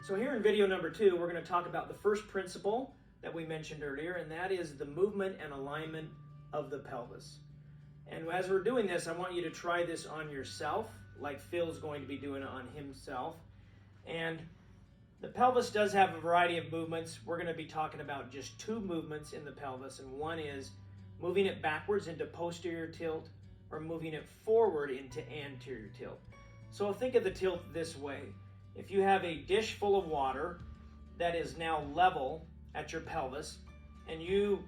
So here in video number 2, we're going to talk about the first principle that we mentioned earlier, and that is the movement and alignment of the pelvis. And as we're doing this, I want you to try this on yourself, like Phil's going to be doing it on himself. And the pelvis does have a variety of movements. We're going to be talking about just 2 movements in the pelvis, and one is moving it backwards into posterior tilt or moving it forward into anterior tilt. So think of the tilt this way. If you have a dish full of water that is now level at your pelvis, and you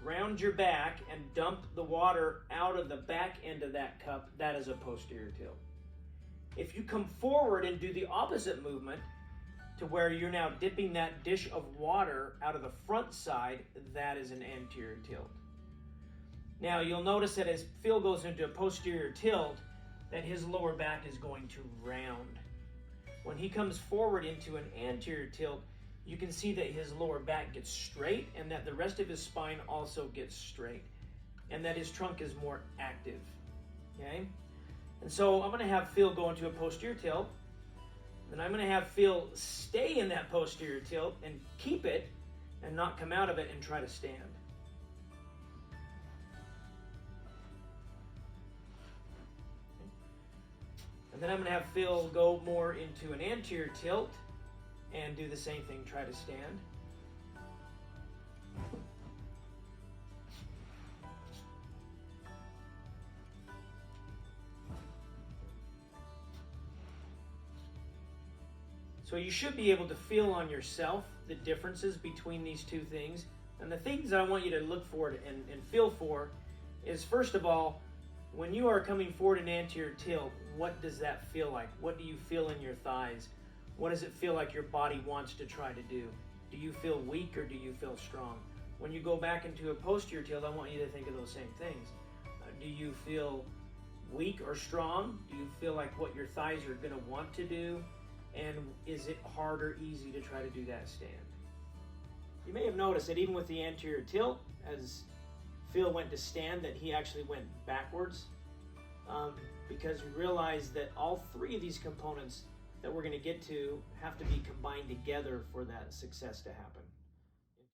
round your back and dump the water out of the back end of that cup, that is a posterior tilt. If you come forward and do the opposite movement to where you're now dipping that dish of water out of the front side, that is an anterior tilt. Now you'll notice that as Phil goes into a posterior tilt, that his lower back is going to round. When he comes forward into an anterior tilt, you can see that his lower back gets straight and that the rest of his spine also gets straight and that his trunk is more active, okay? And so I'm gonna have Phil go into a posterior tilt, and I'm gonna have Phil stay in that posterior tilt and keep it and not come out of it and try to stand. And then I'm going to have Phil go more into an anterior tilt and do the same thing, try to stand. So you should be able to feel on yourself the differences between these 2 things. And the things I want you to look for and feel for is, first of all, when you are coming forward in anterior tilt, what does that feel like? What do you feel in your thighs? What does it feel like your body wants to try to do? Do you feel weak or do you feel strong? When you go back into a posterior tilt, I want you to think of those same things. Do you feel weak or strong? Do you feel like what your thighs are going to want to do? And is it hard or easy to try to do that stand? You may have noticed that even with the anterior tilt, as Phil went to stand, that he actually went backwards because we realized that all 3 of these components that we're going to get to have to be combined together for that success to happen.